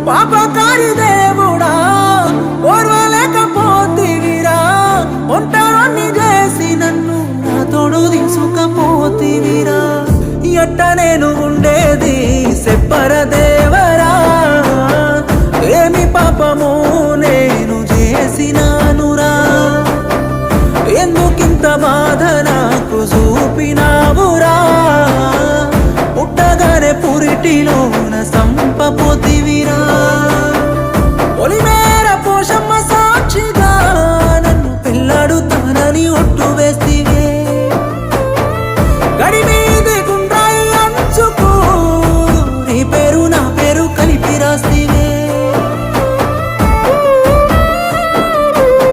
పాపకారి దేవుడా ఓర్వలేకపోతివిరా ఒంటరిని చేసి నన్ను నా తోడు తీసుకపోతివిరా ఎట్ట నేను ఉండేది చెప్పరదే